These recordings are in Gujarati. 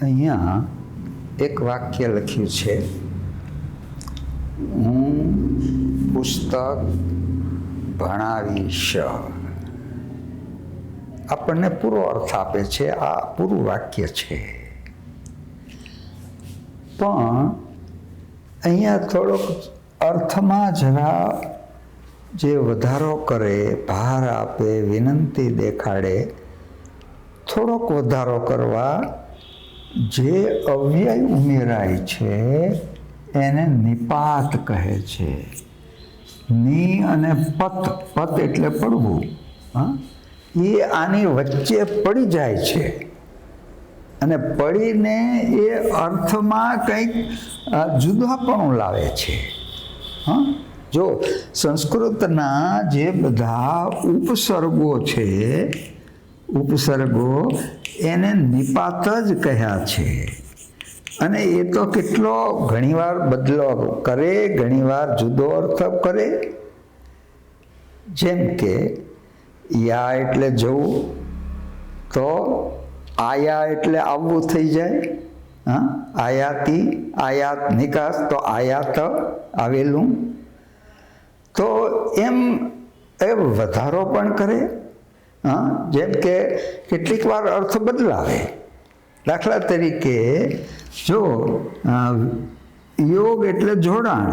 અહીંયા એક વાક્ય લખ્યું છે, હું પુસ્તક ભણાવીશ. આપણને પૂરો અર્થ આપે છે, આ પૂરું વાક્ય છે. પણ અહીંયા થોડોક અર્થમાં જરા જે વધારો કરે, ભાર આપે, વિનંતી દેખાડે, થોડોક વધારો કરવા જે અવ્યય ઉમેરાય છે એને નિપાત કહે છે. ની અને પત, પત એટલે પડવું, એ આની વચ્ચે પડી જાય છે અને પડીને એ અર્થમાં કંઈક જુદાપણું લાવે છે. જો સંસ્કૃતના જે બધા ઉપસર્ગો છે, ઉપસર્ગો એને નિપાત જ કહ્યા છે. અને એ તો કેટલો ઘણીવાર બદલો કરે, ઘણીવાર જુદો અર્થ કરે. જેમ કે યા એટલે જવું, તો આયા એટલે આવવું થઈ જાય. આયાતી, આયાત નિકાસ, તો આયાત આવેલું. તો એમ એ વધારો પણ કરે. જેમ કે કેટલીક વાર અર્થ બદલાવે. દાખલા તરીકે જો યોગ એટલે જોડાણ,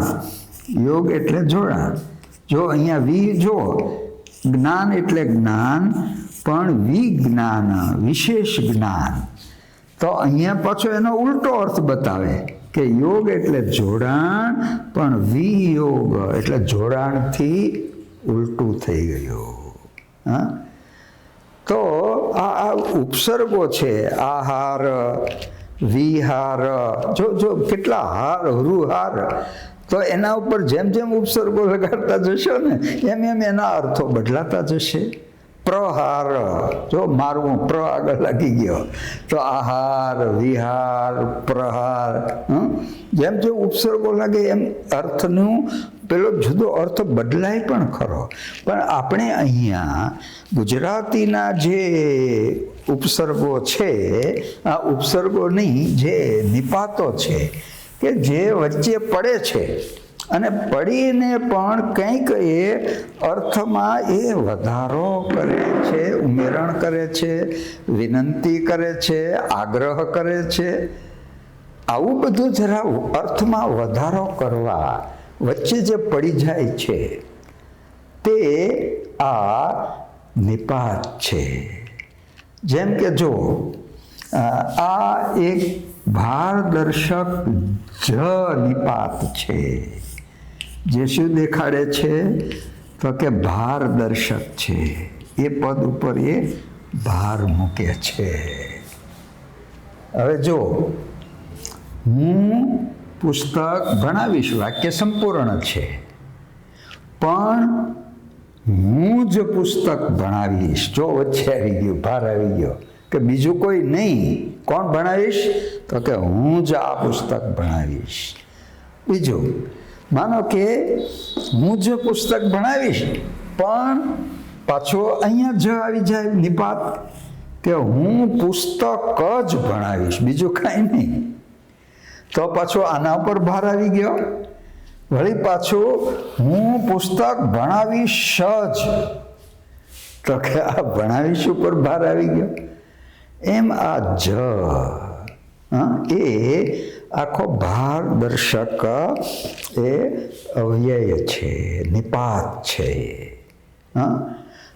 યોગ એટલે જોડાણ. જો અહીંયા વી જો જ્ઞાન એટલે જ્ઞાન, પણ વિજ્ઞાન વિશેષ જ્ઞાન. તો અહીંયા પાછો એનો ઉલટો અર્થ બતાવે કે યોગ એટલે જોડાણ, પણ વિયોગ એટલે જોડાણથી ઉલટું થઈ ગયું. તો આ ઉપસર્ગો છે, આહાર, વિહાર, જો કેટલા હાર, હૃહાર. તો એના ઉપર જેમ જેમ ઉપસર્ગો લગાડતા જશો ને એમ એમ એના અર્થો બદલાતા જશે. પ્રહાર, જો મારવું, પ્ર આગળ લાગી ગયો તો આહાર, વિહાર, પ્રહાર. જેમ જેમ ઉપસર્ગો લાગે એમ અર્થનું પેલો જુદો અર્થ બદલાય પણ ખરો. પણ આપણે અહીંયા ગુજરાતીના જે ઉપસર્ગો છે, આ ઉપસર્ગોની જે નિપાતો છે કે જે વચ્ચે પડે છે, અને પડીને પણ કંઈક એ અર્થમાં એ વધારો કરે છે, ઉમેરણ કરે છે, વિનંતી કરે છે, આગ્રહ કરે છે. આવું બધું જરા અર્થમાં વધારો કરવા વચ્ચે જે પડી જાય છે તે આ નિપાત છે. જેમ કે જો આ એક ભારદર્શક જ નિપાત છે. જે શું દેખાડે છે તો કે ભારદર્શક છે. એ પદ ઉપર એ ભાર મૂકે છે. હવે જો હું પુસ્તક ભણાવીશ, વાક્ય સંપૂર્ણ છે, પણ હું જ પુસ્તક ભણાવીશ. જો વચ્ચે આવી ગયું, ભાર આવી ગયો કે બીજું કોઈ નહીં. કોણ ભણાવીશ તો કે હું જ આ પુસ્તક ભણાવીશ. બીજું, માનો કે હું જ પુસ્તક ભણાવીશ, પણ પાછો અહીંયા જ આવી જાય નિપાત કે હું પુસ્તક જ ભણાવીશ, બીજું કાંઈ નહીં. તો પાછો આના ઉપર ભાર આવી ગયો. વળી પાછું હું પુસ્તક ભણાવીશ જ, તો કે આ ભણાવીશ ઉપર ભાર આવી ગયો. એમ આ જ એ આખો ભારદર્શક એ અવ્યય છે, નિપાત છે.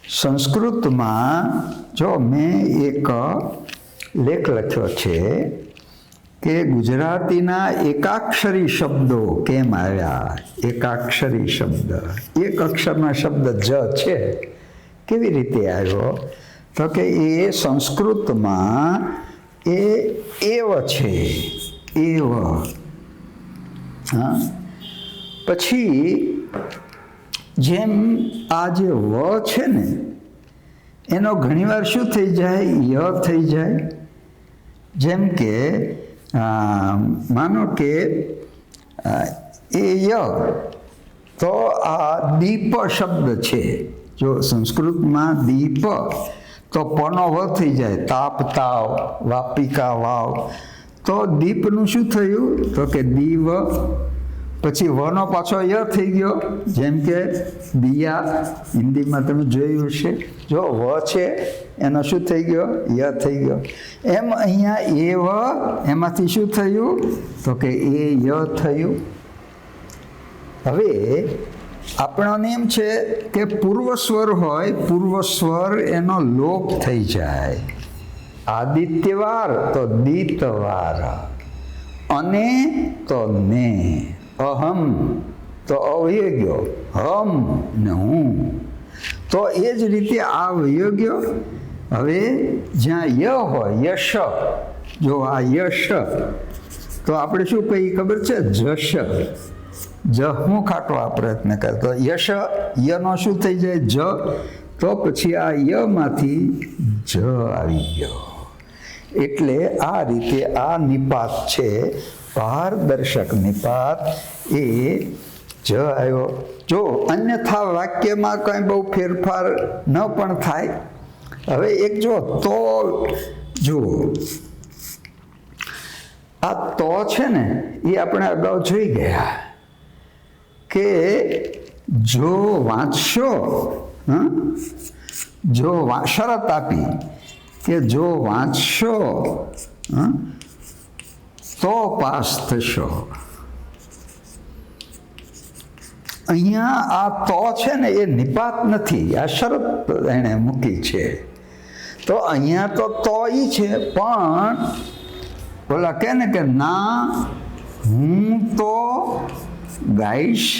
સંસ્કૃતમાં જો મેં એક લેખ લખ્યો છે કે ગુજરાતીના એકાક્ષરી શબ્દો કેમ આવ્યા. એકાક્ષરી શબ્દ, એક અક્ષરના શબ્દ જ છે, કેવી રીતે આવ્યો તો કે એ સંસ્કૃતમાં એ એવ છે, એવ. પછી જેમ આ જે વ છે ને એનો ઘણીવાર શું થઈ જાય, ય થઈ જાય. જેમ કે માનો કે એ ય, તો આ દીપ શબ્દ છે. જો સંસ્કૃતમાં દીપ તો પનો વ થઈ જાય, તાપ, તાવ, વાપિકા, વાવ. તો દીપનું શું થયું? તો કે દીવ. પછી વનો પાછો ય થઈ ગયો, જેમ કે દિયા, હિન્દીમાં તમે જોયું છે. જો વ છે એનો શું થઈ ગયો? ય થઈ ગયો. એમ અહીંયા એ વ, એમાંથી શું થયું? તો કે એ ય થયું. હવે આપણો નિયમ છે કે પૂર્વ સ્વર હોય, પૂર્વ સ્વર એનો લોપ થઈ જાય. આદિત્યવાર તો દીતવાર, અને તો ને, અહમ તો અવયવ ગયો, હમ ને હું. તો એ જ રીતે આ વયો ગયો. હવે જ્યાં ય હોય, યશ, જો આ યશ, તો આપણે શું કહીએ ખબર છે? જશ. જ હું કાઢવા પ્રયત્ન કરતો, યશ, યનો શું થઈ જાય? જ. તો પછી આ યમાંથી જ આવી ગયો. એટલે આ રીતે આ નિપાત છે, પારદર્શક નિપાત, એ જ આવ્યો. જો અન્યથા વાક્યમાં કંઈ બહુ ફેરફાર ન પણ થાય. હવે એક જો તો, જુઓ આ તો છે ને, એ આપણે અગાઉ જોઈ ગયા કે જો વાંચશો, જો શરત આપી કે જો વાંચશો તો પાસ થશો. અહીંયા આ તો છે ને એ નિપાત નથી, આ શરત એણે મૂકી છે. તો અહીંયા તો ઈ છે, પણ બોલા કે ને કે ના હું તો ગાઈશ,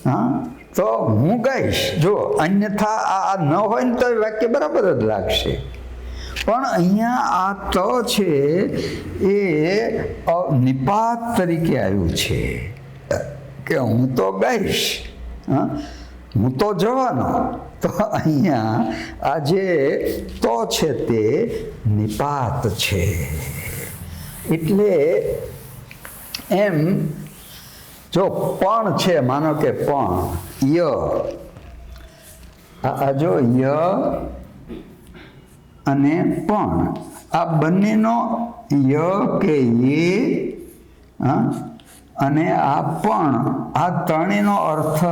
હા તો હું ગાઈશ. જો અન્યથા આ ન હોય ને તો વાક્ય બરાબર જ લાગશે. પણ અહીંયા આ તો છે એ નિપાત તરીકે આવ્યું છે કે હું તો ગાઈશ, હા હું તો જવાનો. તો અહીંયા આ જે તો છે તે નિપાત છે. એટલે એમ જો પણ છે, માનો કે પણ ય, આ જો ય અને પણ, આ બંનેનો ય કે એ, અને આ પણ, આ ત્રણેયનો અર્થ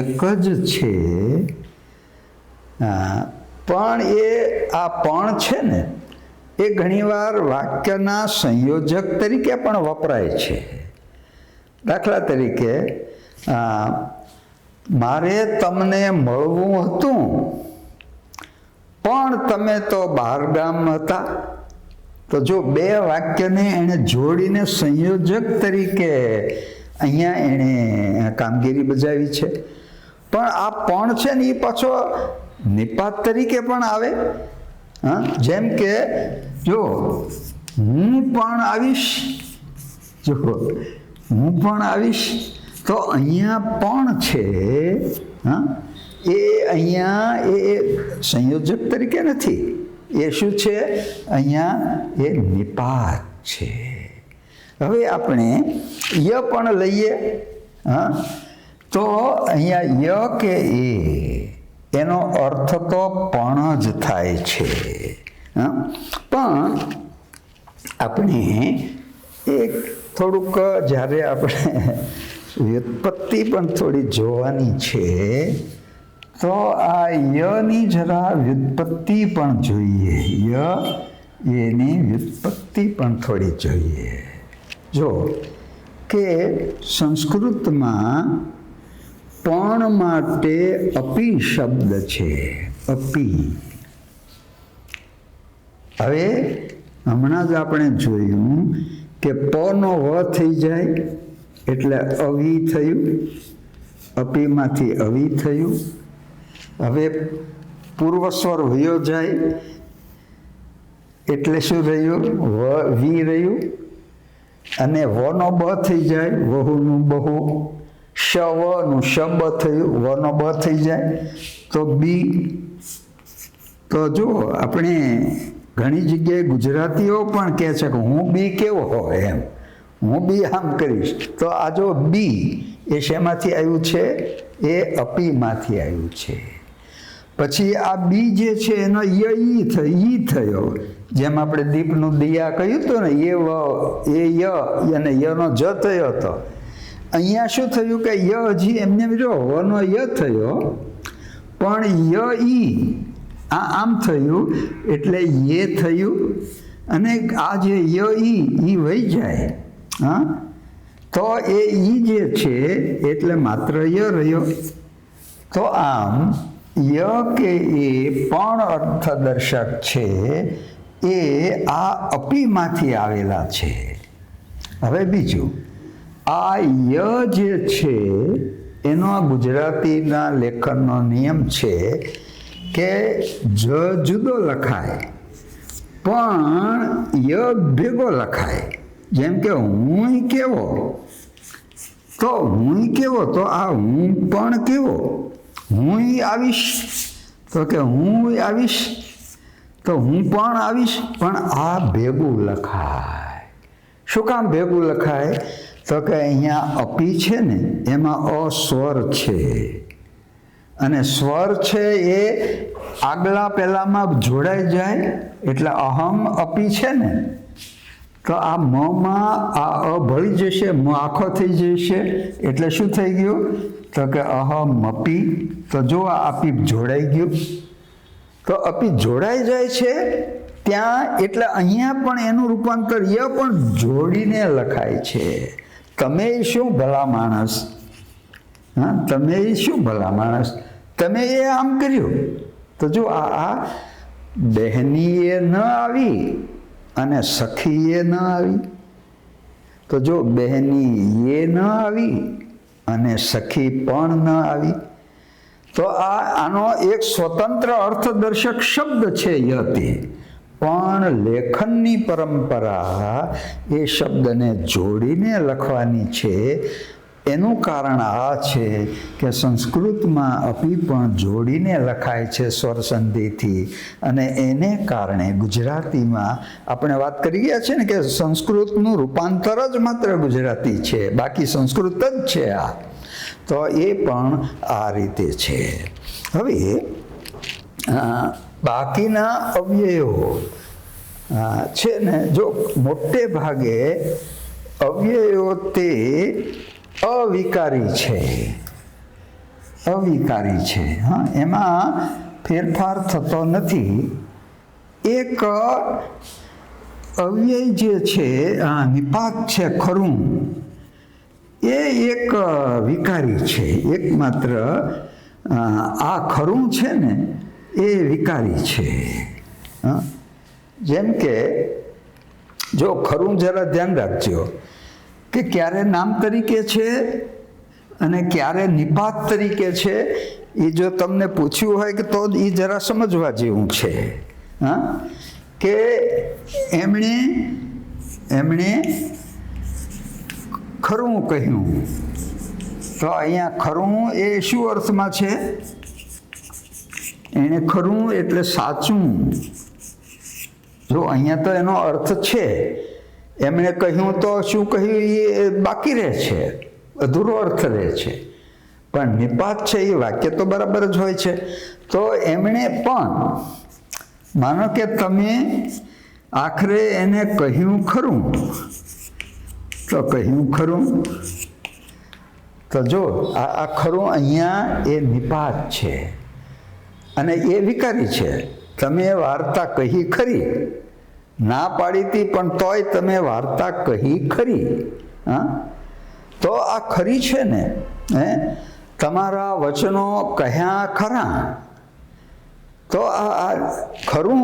એક જ છે. પણ એ આ પણ છે ને એ ઘણીવાર વાક્યના સંયોજક તરીકે પણ વપરાય છે. દાખલા તરીકે મારે તમને મળવું હતું પણ તમે તો બહારગામ હતા. તો જો બે વાક્યને એણે જોડીને સંયોજક તરીકે અહીંયા એણે કામગીરી બજાવી છે. પણ આ પણ છે ને એ પાછો નિપાત તરીકે પણ આવે. હા, જેમ કે જો હું પણ આવીશ, જો હું પણ આવીશ, તો અહીંયા પણ છે, હા એ અહીંયા એ સંયોજક તરીકે નથી, એ શું છે? અહીંયા એ નિપાત છે. હવે આપણે ય પણ લઈએ, હા તો અહીંયા ય કે એનો અર્થ તો પણ જ થાય છે. પણ આપણે એક થોડુંક જ્યારે આપણે વ્યુત્પત્તિ પણ થોડી જોવાની છે, તો આ યની જરા વ્યુત્પત્તિ પણ જોઈએ. ય એની વ્યુત્પત્તિ પણ થોડી જોઈએ. જો કે સંસ્કૃતમાં પણ માટે અપી શબ્દ છે, અપી. હવે હમણાં જ આપણે જોયું કે પનો વ થઈ જાય એટલે અવી થયું, અપીમાંથી અવી થયું. હવે પૂર્વ સ્વર વયો જાય એટલે શું રહ્યું? વી રહ્યું. અને વનો બ થઈ જાય, વહુનું બહુ. શવનું શબ થયું, વનો બ થઈ જાય તો બી. તો જો આપણે ઘણી જગ્યાએ ગુજરાતીઓ પણ કહે છે કે હું બી કેવો હોય, એમ હું બી આમ કરીશ. તો આ જો બી એ શેમાંથી આવ્યું છે? એ અપીમાંથી આવ્યું છે. પછી આ બી જે છે એનો ઈ થયો, જેમ આપણે દીપનું દિયા કહ્યું હતું ને, એ ય અને યનો જ થયો હતો. અહીંયા શું થયું કે ય હજી એમને જો વનો ય થયો, પણ ય ઈ આમ થયું એટલે યે થયું, અને આ જે ય ઈ વહી જાય. હા, તો એ ઈ જે છે એટલે માત્ર ય રહ્યો. તો આમ ય કે એ પણ અર્થદર્શક છે, એ આ અપીમાંથી આવેલા છે. હવે બીજું, આ ય જે છે એનો ગુજરાતીના લેખનનો નિયમ છે કે જ જુદો લખાય પણ ય ભેગો લખાય. જેમ કે હું કેવો, તો હું કેવો, તો આ હું પણ કેવો. હું આવીશ, તો કે હું આવીશ, તો હું પણ આવીશ, પણ આ ભેગું લખાય. શું કામ ભેગું લખાય? તો કે અહીંયા અપી છે ને એમાં અસ્વર છે, અને સ્વર છે એ આગલા પહેલામાં જોડાઈ જાય એટલે અહમ અપી છે ને, તો આ મમાં આ અ ભળી જશે, મ આખો થઈ જશે, એટલે શું થઈ ગયું? તો કે અહમ અપી. તો જો આ અપી જોડાઈ ગયું, તો અપી જોડાઈ જાય છે ત્યાં, એટલે અહીંયા પણ એનું રૂપાંતર ય પણ જોડીને લખાય છે. તમે શું ભલા માણસ, હા, તમે શું ભલા માણસ, તમે એ આમ કર્યું. તો જો આ બહેનીએ ન આવી અને સખીએ ન આવી, તો જો બહેની એ ન આવી અને સખી પણ ન આવી, તો આનો એક સ્વતંત્ર અર્થદર્શક શબ્દ છે યતિ. પણ લેખનની પરંપરા એ શબ્દને જોડીને લખવાની છે. એનું કારણ આ છે કે સંસ્કૃતમાં અપી પણ જોડીને લખાય છે સ્વરસંધિથી, અને એને કારણે ગુજરાતીમાં આપણે વાત કરી ગયા છે ને કે સંસ્કૃતનું રૂપાંતર જ માત્ર ગુજરાતી છે, બાકી સંસ્કૃત જ છે આ. તો એ પણ આ રીતે છે. હવે બાકીના અવ્યયો છે ને, જો મોટે ભાગે અવ્યયો તે અવિકારી છે, અવિકારી છે. હા, એમાં ફેરફાર થતો નથી. એક અવ્યય જે છે, નિપાત છે ખરું, એ એક વિકારી છે. એકમાત્ર આ ખરું છે ને એ વિકારી છે. હા, જેમ કે જો ખરું જરા ધ્યાન રાખજો કે ક્યારે નામ તરીકે છે અને ક્યારે નિપાત તરીકે છે. એ જો તમને પૂછ્યું હોય કે તો એ જરા સમજવા જેવું છે. હા, કે એમણે ખરું કહ્યું, તો અહીંયા ખરું એ શું અર્થમાં છે? એણે ખરું એટલે સાચું. જો અહીંયા તો એનો અર્થ છે, એમણે કહ્યું તો શું કહ્યું એ બાકી રહે છે, અધૂરો અર્થ રહે છે. પણ નિપાત છે એ વાક્ય તો બરાબર જ હોય છે. તો એમણે પણ, માનો કે તમે આખરે એને કહ્યું ખરું, તો કહ્યું ખરું, તો જો આ ખરું અહીંયા એ નિપાત છે અને એ વિકારી છે. તમે વાર્તા કહી ખરી, ના પાડી હતી પણ તોય તમે વાર્તા કહી ખરી. હા, તો આ ખરી છે ને, તમારા વચનો કહ્યા ખરા. તો આ ખરું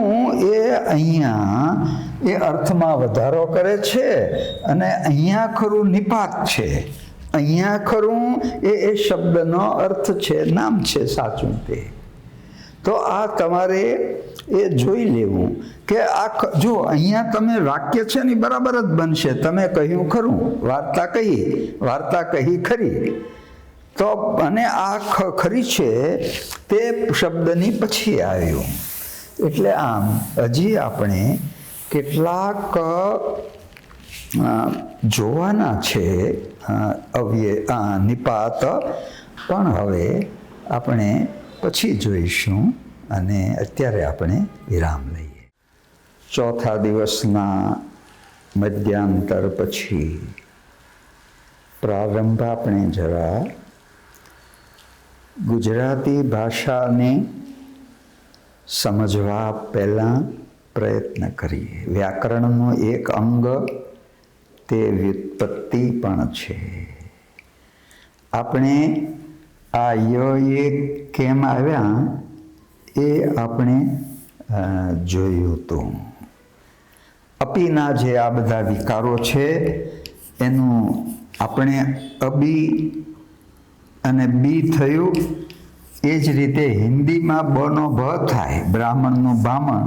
એ અહીંયા એ અર્થમાં વધારો કરે છે, અને અહીંયા ખરું નિપાત છે. અહીંયા ખરું એ શબ્દનો અર્થ છે, નામ છે સાચું તે. તો આ તમારે એ જોઈ લેવું કે આ જો અહીંયા તમે વાક્ય છે ને બરાબર જ બનશે. તમે કહ્યું ખરું, વાર્તા કહી ખરી, તો અને આ ખરી છે તે શબ્દની પછી આવ્યું. એટલે આમ હજી આપણે કેટલાક જોવાના છે નિપાત, પણ હવે આપણે પછી જોઈશું, અને અત્યારે આપણે વિરામ લઈએ. ચોથા દિવસના મધ્યાંતર પછી પ્રારંભ આપણે જરા ગુજરાતી ભાષાને સમજવા પહેલાં પ્રયત્ન કરીએ. વ્યાકરણનો એક અંગ તે વ્યુત્પત્તિ પણ છે. આપણે આ ય કેમ આવ્યા એ આપણે જોયું હતું. અપીના જે આ બધા વિકારો છે એનું આપણે અબી અને બી થયું. એ જ રીતે હિન્દીમાં બનો ભ થાય, બ્રાહ્મણનું બ્રાહ્મણ,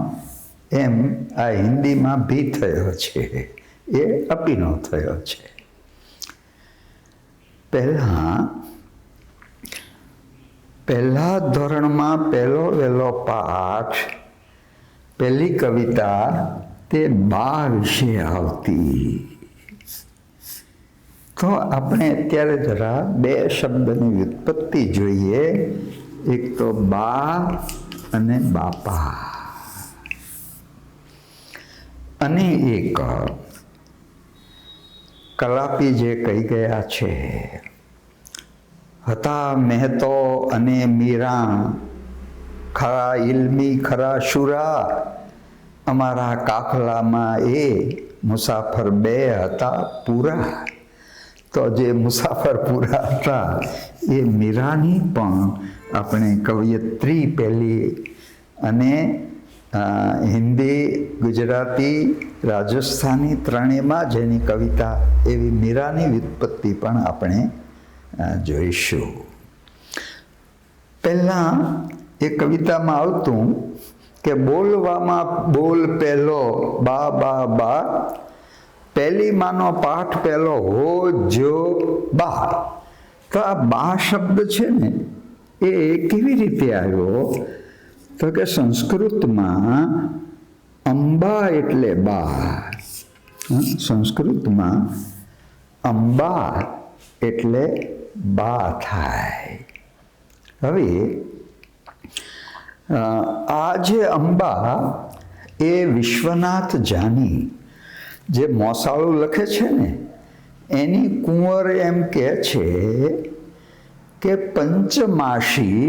એમ આ હિન્દીમાં ભી થયો છે, એ અપીનો થયો છે. પહેલા ધોરણમાં વહેલો પાઠ, પહેલી કવિતા તે બા વિશે આવતી. તો આપણે અત્યારે જરા બે શબ્દની વ્યુત્પત્તિ જોઈએ. એક તો બા અને બાપા, અને એક કલાપી જે કહી ગયા છે, હતા મહેતો અને મીરા, ખરા ઇલ્મી ખરા શુરા, અમારા કાફલામાં એ મુસાફર બે હતા પૂરા. તો જે મુસાફર પૂરા હતા એ મીરાની પણ આપણે કવયત્રી પહેલી, અને હિન્દી, ગુજરાતી, રાજસ્થાની ત્રણેયમાં જેની કવિતા એવી મીરાની વ્યુત્પત્તિ પણ આપણે જોઈશું. પહેલાં એ કવિતામાં આવતું કે બોલવામાં બોલ પહેલો બા બા બા, પહેલી માનો પાઠ પહેલો હો જો બા. તો આ બા શબ્દ છે ને એ કેવી રીતે આવ્યો? તો કે સંસ્કૃતમાં અંબા એટલે બા. સંસ્કૃતમાં અંબા એટલે બા થાય. હવે આ જે અંબા એ વિશ્વનાથ જાની જે મોસાળું લખે છે ને એની કુંવર એમ કહે છે કે પંચમાસી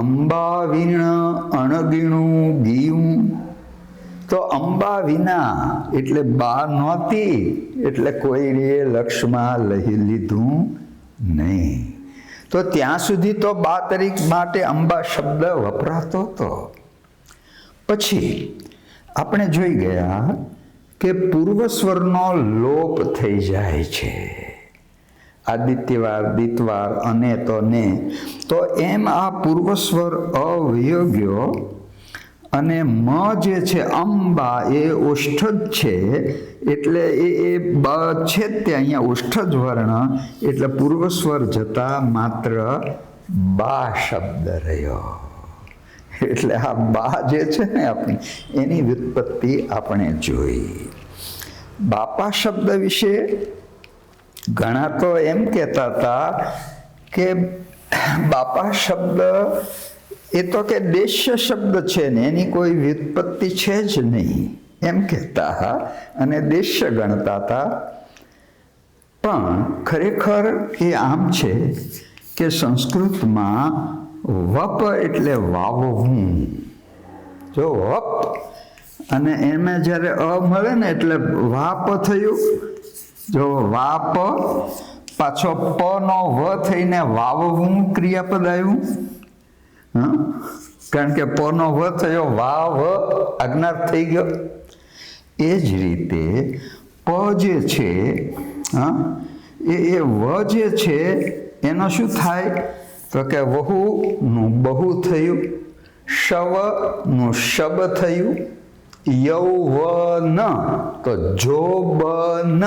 અંબા વિણ અણગીણું ગીયું. તો અંબા વિના એટલે બા નહોતી, એટલે કોઈએ લક્ષમાં લઈ લીધું નહીં. તો ત્યાં સુધી તો બા તરીકે માટે અંબા શબ્દ વપરાતો હતો. પછી આપણે જોઈ ગયા કે પૂર્વસ્વરનો લોપ થઈ જાય છે. આદિત્યવાર, દિત્વાર, અને તો ને, તો એમ આ પૂર્વસ્વર અવયોગ્યો, અને મ જે છે અંબા એ ઓષ્ઠજ છે, એટલે એ બ છે તે અહીંયા ઓષ્ઠજ વર્ણ, એટલે પૂર્વસ્વર જતા માત્ર બા શબ્દ રહ્યો. એટલે આ બા જે છે ને આપણે એની વ્યુત્પત્તિ આપણે જોઈ. બાપા શબ્દ વિશે ઘણા તો એમ કહેતા હતા કે બાપા શબ્દ એ તો કે દેશ્ય શબ્દ છે ને એની કોઈ વ્યુત્પત્તિ છે જ નહીં એમ કહેતા, અને દેશ્ય ગણતા હતા. પણ ખરેખર એ આમ છે કે સંસ્કૃતમાં વપ એટલે વાવવું. જો વપ અને એમાં જ્યારે અ મળે ને એટલે વાપ થયું. જો વાપ પાછો પ નો વ થઈને વાવવું ક્રિયાપદ આવ્યું. કારણ કે પ નો વ થયો, વાવ આજ્ઞાર થઈ ગયો. એ જ રીતે પ જે છે એ વ જે છે એનો શું થાય? તો કે વહુનું બહુ થયું, શવનું શબ થયું, યૌવન તો જોબન,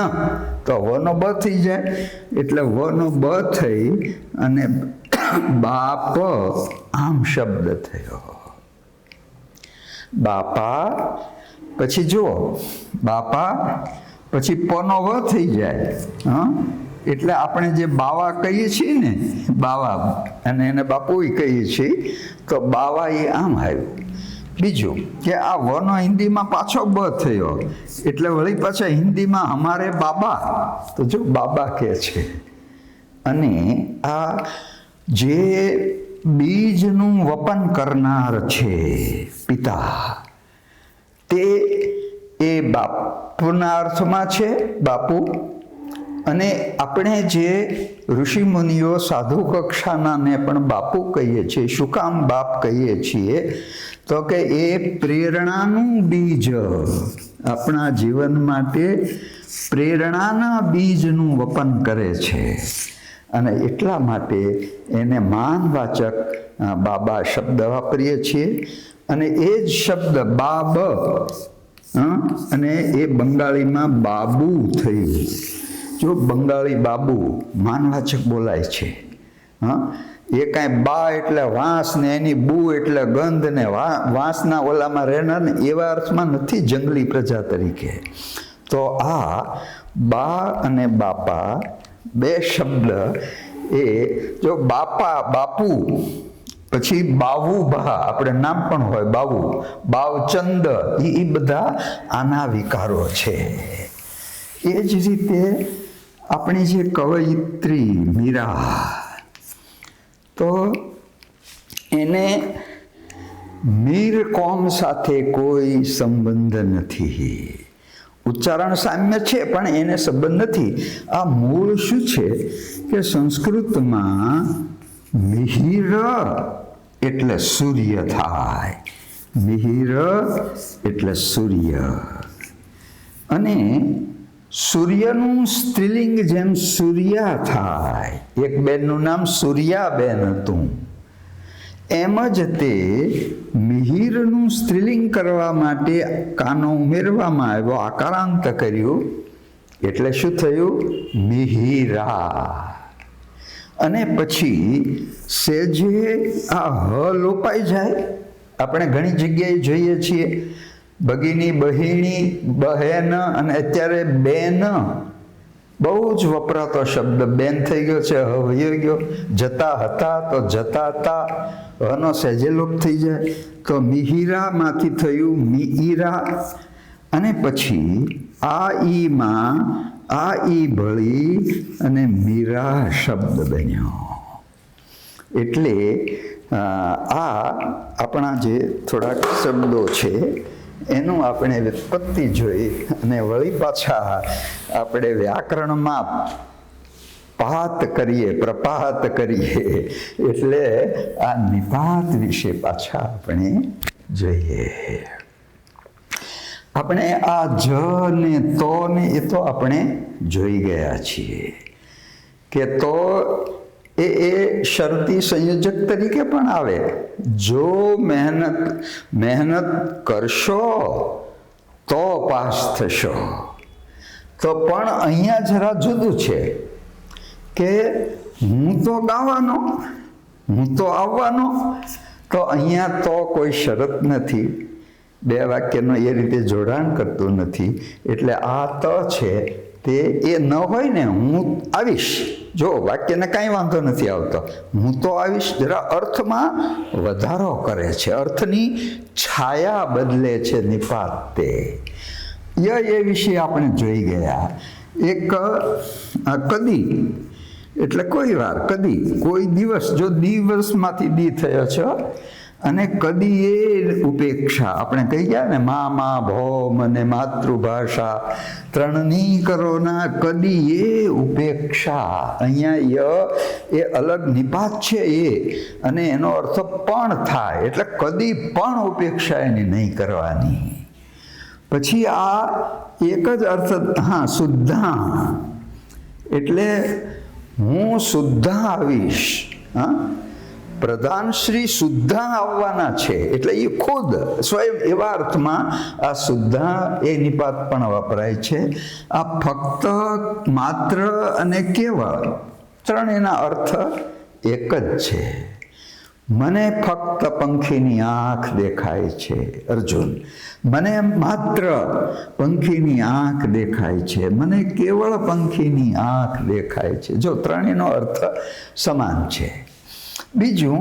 તો વનો બ થઈ જાય, એટલે વનો બ થઈ અને બાપ આમ શબ્દ થયો. બાપા પછી જુઓ, બાપા પછી પનો વ થઈ જાય. એટલે આપણે જે બાવા કહીએ છીએ ને, બાવા, અને એને બાપુય કહીએ છીએ, તો બાવા એ આમ આવ્યું. બીજું કે આ વનો હિન્દીમાં પાછો બ થયો એટલે વળી પાછા હિન્દીમાં હમારે બાબા, તો જો બાબા કહે છે. અને આ જે બીજનું વપન કરનાર છે પિતા, તે એ બાપુના અર્થમાં છે, બાપુ. અને આપણે જે ઋષિમુનિઓ સાધુ કક્ષાનાને પણ બાપુ કહીએ છીએ. શું કામ બાપ કહીએ છીએ? તો કે એ પ્રેરણાનું બીજ, આપણા જીવન માટે પ્રેરણાના બીજનું વપન કરે છે. અને એટલા માટે એને માનવાચક બાબા શબ્દ વાપરીએ છીએ. અને એ જ શબ્દ બાબ, અને એ બંગાળીમાં બાબુ થયું. જો બંગાળી બાબુ માનવાચક બોલાય છે. એ કાંઈ બા એટલે વાંસ ને એની બુ એટલે ગંધ ને વાંસના ઓલામાં રહેનાર ને એવા અર્થમાં નથી, જંગલી પ્રજા તરીકે. તો આ બા અને બાપા બે શબ્દ એ જો બાપા બાપુ, પછી બાવુ બા, આપણે નામ પણ હોય બાવુ, બાવચંદ, એ બધા આના વિકારો છે. એ જ રીતે આપણી જે કવયિત્રી મીરા, તો એને મીર કોમ સાથે કોઈ સંબંધ નથી. ઉચ્ચારણ સામ્ય છે પણ એને સંબંધ નથી. આ મૂળ શું છે કે સંસ્કૃતમાં મિહિર એટલે સૂર્ય થાય. મિહિર એટલે સૂર્ય. અને સૂર્યનું સ્ત્રીલિંગ જેમ સૂર્યા થાય, એક બેનનું નામ સૂર્યાબેન હતું, એમ જ તે મિહિરનું સ્ત્રીલિંગ કરવા માટે કાનો ઉમેરવામાં આવ્યો, આકારાંત કર્યું, એટલે શું થયું? મિહિરા. અને પછી સેજે આ હ લોપાઈ જાય. આપણે ઘણી જગ્યાએ જોઈએ છીએ, ભગીની, બહિણી, બહેન, અને અત્યારે બેન બહુ જ વપરાતો શબ્દ બેન થઈ ગયો છે, હ વયો ગયો. જતા હતા તો જતા હતા, હનો સહેજે લોપ થઈ જાય. તો મિહિરામાંથી થયું મિઈરા. અને પછી આ ઈમાં આ ઈ ભળી અને મીરા શબ્દ બન્યો. એટલે આ આપણા જે થોડાક શબ્દો છે એનું આપણે વ્યુત્પત્તિ જોઈ અને વળી પાછા આપણે વ્યાકરણમાં પાત કરીએ, પ્રપાત કરીએ. એટલે આ નિપાત વિશે પાછા આપણે જોઈએ. આપણે આ જ ને તો ને એ તો આપણે જોઈ ગયા છીએ કે તો એ શરતી સંયોજક તરીકે પણ આવે. જો મહેનત કરશો તો પાસ થશો. તો પણ અહીંયા જરા જુદું છે કે હું તો ગાવાનો, હું તો આવવાનો. તો અહીંયા તો કોઈ શરત નથી, બે વાક્યનો એ રીતે જોડાણ કરતું નથી. એટલે આ ત છે તે એ ન હોય ને હું આવીશ. જો વાક્યને કાંઈ વાંધો નથી આવતો, હું તો આવીશ જરા અર્થમાં વધારો કરે છે, અર્થની છાયા બદલે છે નિપાત. તે એ વિશે આપણે જોઈ ગયા. એક કદી એટલે કોઈ વાર, કદી કોઈ દિવસ, જો દિવસમાંથી દી થયો છે. અને કદી એ ઉપેક્ષા, આપણે કહી ગયા ને મા ભૌમ અને માતૃભાષા ત્રણની કરોના, કદી એ ઉપેક્ષા. અહીંયા ય એ અલગ નિપાત છે એ, અને એનો અર્થ પણ થાય. એટલે કદી પણ ઉપેક્ષા એની નહીં કરવાની. પછી આ એક જ અર્થ, હા, શુદ્ધા, એટલે હું શુદ્ધા આવીશ. હા, પ્રધાન શ્રી શુદ્ધા આવવાના છે, એટલે એ ખુદ સ્વયં, એવા અર્થમાં આ શુદ્ધા એ નિપાત પણ વપરાય છે. આ ફક્ત, માત્ર અને કેવળ ત્રણેયના અર્થ એક જ છે. મને ફક્ત પંખીની આંખ દેખાય છે અર્જુન, મને માત્ર પંખીની આંખ દેખાય છે, મને કેવળ પંખીની આંખ દેખાય છે. જો ત્રણેયનો અર્થ સમાન છે. બીજું,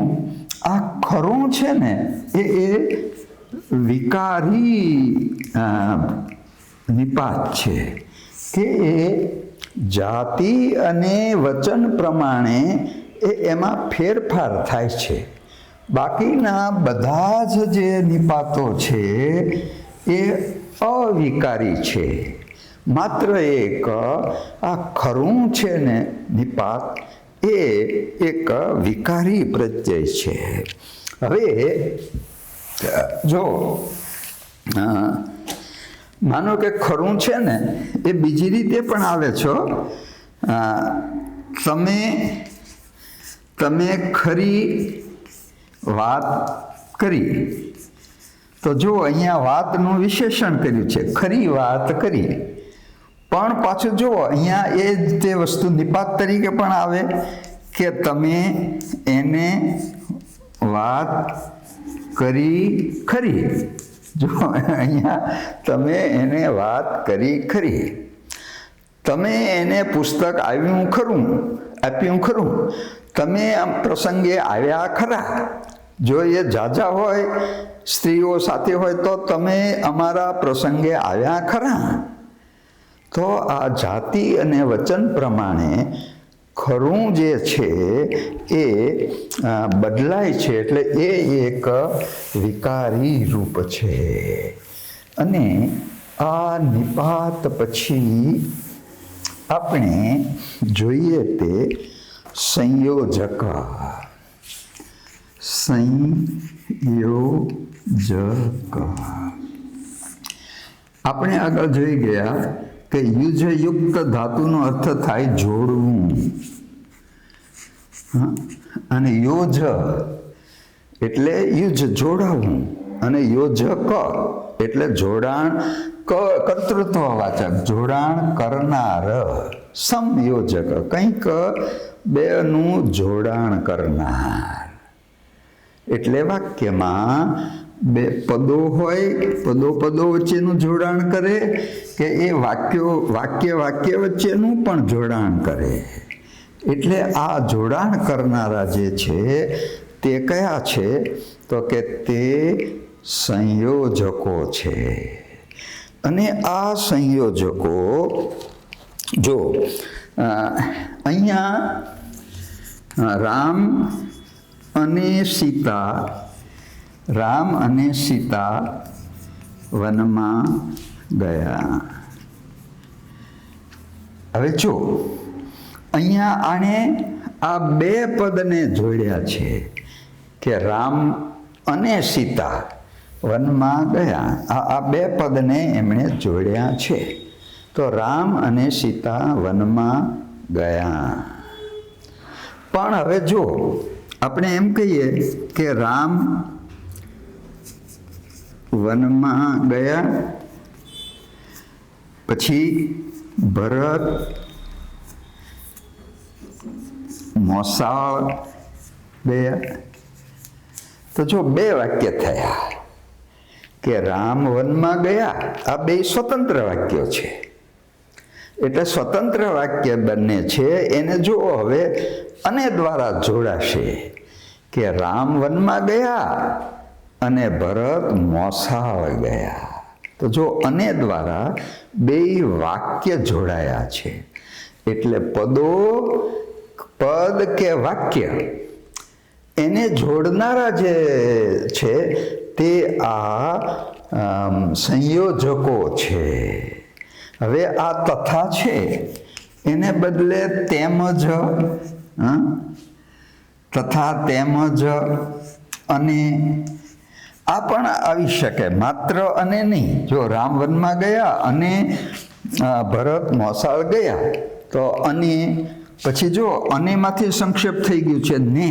આ ખરું છે ને એ વિકારી નિપાત છે કે જાતિ અને વચન પ્રમાણે એમાં ફેરફાર થાય છે. બાકીના બધા જ જે નિપાતો છે એ અવિકારી છે. માત્ર એક આ ખરું છે ને નિપાત એ એક વિકારી પ્રત્યય છે. હવે જો માનો કે ખરું છે ને એ બીજી રીતે પણ આવે છો. તમે ખરી વાત કરી, તો જો અહીંયા વાતનું વિશેષણ કર્યું છે, ખરી વાત કરી. પણ પાછું જુઓ અહીંયા એ તે વસ્તુ નિપાત તરીકે પણ આવે કે તમે એને વાત કરી ખરી. જો અહીંયા તમે એને વાત કરી ખરી, તમે એને પુસ્તક આપ્યું ખરું, તમે આમ પ્રસંગે આવ્યા ખરા. જો એ ઝાઝા હોય, સ્ત્રીઓ સાથે હોય, તો તમે અમારા પ્રસંગે આવ્યા ખરા. તો આ જાતિ અને વચન પ્રમાણે ખરું જે છે એ બદલાય છે. એટલે એ એક વિકારી રૂપ છે. અને આ નિપાત પછી આપણે જોઈએ તે સંયોજક. આપણે આગળ જોઈ ગયા કે યુજયુક્ત ધાતુનો અર્થ થાય જોડવું, અને યોજ એટલે યુજ જોડાવું, અને યોજક એટલે જોડાણ, કર્તૃત્વવાચક જોડાણ કરનાર, સમયોજક કંઈક બેનું જોડાણ કરનાર. એટલે વાક્યમાં બે પદો હોય, પદો વચ્ચેનું જોડાણ કરે, કે એ વાક્ય વચ્ચેનું પણ જોડાણ કરે. એટલે આ જોડાણ કરનારા જે છે તે કયા છે? તો કે તે સંયોજકો છે. અને આ સંયોજકો જો અહીંયા રામ અને સીતા વનમાં ગયા. હવે જો અહીંયા આણે આ બે પદને જોડ્યા છે કે રામ અને સીતા વનમાં ગયા. આ બે પદને એમણે જોડ્યા છે. તો રામ અને સીતા વનમાં ગયા. પણ હવે જો આપણે એમ કહીએ કે રામ વનમાં ગયા, પછી ભરત મોસાળ ગયા, તો જો બે વાક્ય થયા કે રામ વનમાં ગયા. આ બે સ્વતંત્ર વાક્યો છે. એટલે સ્વતંત્ર વાક્ય બંને છે. એને જો હવે અને દ્વારા જોડાશે કે રામ વનમાં ગયા અને ભરત મોસાળ ગયા. તો જો અને દ્વારા બે વાક્ય જોડાયા છે. એટલે પદ કે વાક્ય એને જોડનારા જે છે તે આ સંયોજકો છે. હવે આ તથા છે એને બદલે તેમજ, તથા તેમજ અને આ પણ આવી શકે. માત્ર અને નહીં. જો રામ વનમાં ગયા અને ભરત મોસાળ ગયા, તો અને પછી જો અનેમાંથી સંક્ષેપ થઈ ગયું છે ને,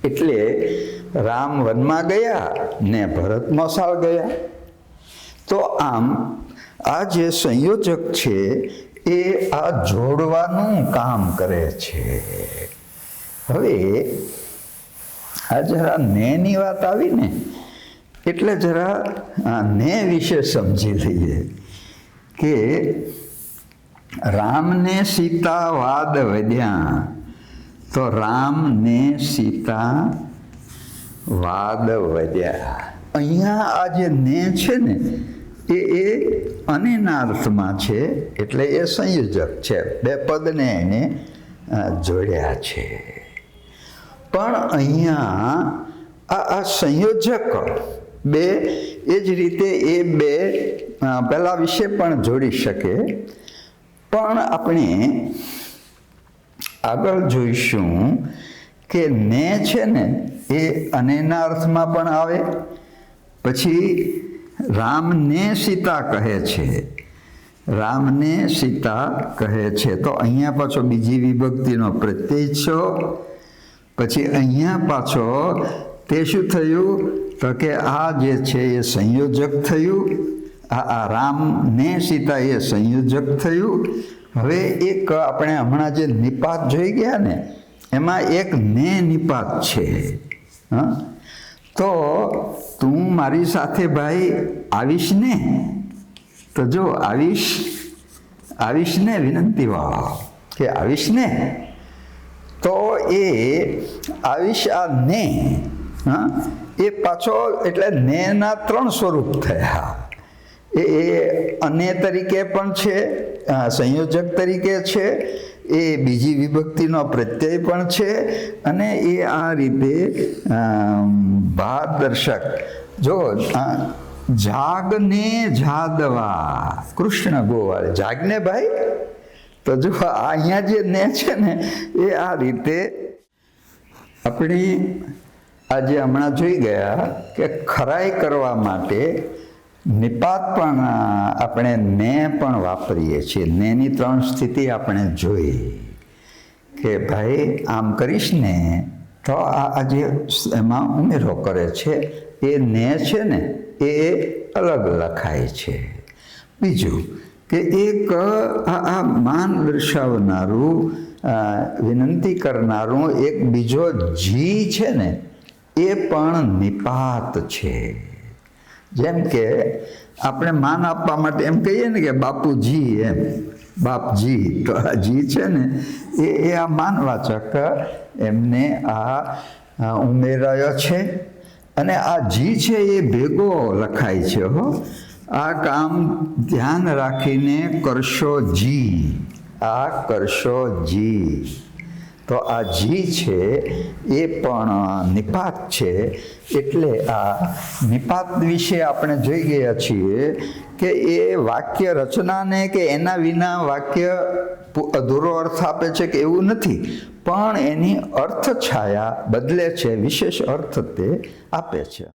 એટલે રામ વનમાં ગયા ને ભરત મોસાળ ગયા. તો આમ આ જે સંયોજક છે એ આ જોડવાનું કામ કરે છે. હવે આ જરા નેની વાત આવી ને, એટલે જરા ને વિશે સમજી લઈએ કે રામને સીતા વાદ વધ્યા. તો રામ ને સીતા વાદ વધ્યા. અહીંયા આ જે ને છે ને એ અનેના અર્થમાં છે, એટલે એ સંયોજક છે. બે પદને એને જોડ્યા છે. પણ અહીંયા આ સંયોજક બે એ જ રીતે એ બે પેલા વિશે પણ જોડી શકે. પણ આપણે આગળ જોઈશું કે ને છે ને એ અનેના અર્થમાં પણ આવે. પછી રામને સીતા કહે છે, રામને સીતા કહે છે, તો અહીંયા પાછો બીજી વિભક્તિનો પ્રત્યય છો. પછી અહીંયા પાછો તે શું થયું? તો કે આ જે છે એ સંયોજક થયું. આ રામ ને સીતા એ સંયોજક થયું. હવે એક આપણે હમણાં જે નિપાત જોઈ ગયા ને એમાં એક ને નિપાત છે. હા, તો તું મારી સાથે ભાઈ આવીશ ને? તો જો આવીશ ને વિનંતી વાળો કે આવીશ ને, તો એ આવીશ આ ને, હા, એ પાછો એટલે ને ના ત્રણ સ્વરૂપ થયા. એ અન્ય તરીકે પણ છે, સંયોજક તરીકે છે, એ બીજી વિભક્તિનો પ્રત્યય પણ છે, અને એ આ રીતે ભાદર્શક. જો જાગને જાદવા, કૃષ્ણ ગોવાળ, જાગને ભાઈ. તો જો અહીંયા જે ને છે ને એ આ રીતે આપણે આજે હમણાં જોઈ ગયા કે ખરાઈ કરવા માટે નિપાત પણ આપણે ને પણ વાપરીએ છીએ. નેની ત્રણ સ્થિતિ આપણે જોઈ કે ભાઈ આમ કરીશ ને તો આ જે એમાં ઉમેરો કરે છે એ ને છે ને એ અલગ લખાય છે. બીજું કે એક આ માન દર્શાવનારું વિનંતી કરનારું એક બીજો જી છે ને એ પણ નિપાત છે. જેમ કે આપણે માન આપવા માટે એમ કહીએ ને કે બાપુજી, એમ બાપજી, તો આ જી છે ને એ આ માનવાચક એમને આ ઉમેરાયો છે. અને આ જી છે એ ભેગો લખાય છે. હો, આ કામ ધ્યાન રાખીને કરશો જી, આ કરશો જી. તો આ જી છે એ પણ નિપાત છે. એટલે આ નિપાત વિશે આપણે જોઈ ગયા છીએ કે એ વાક્ય રચનાને કે એના વિના વાક્ય અધૂરો અર્થ આપે છે કે એવું નથી, પણ એની અર્થ છાયા બદલે છે, વિશેષ અર્થ તે આપે છે.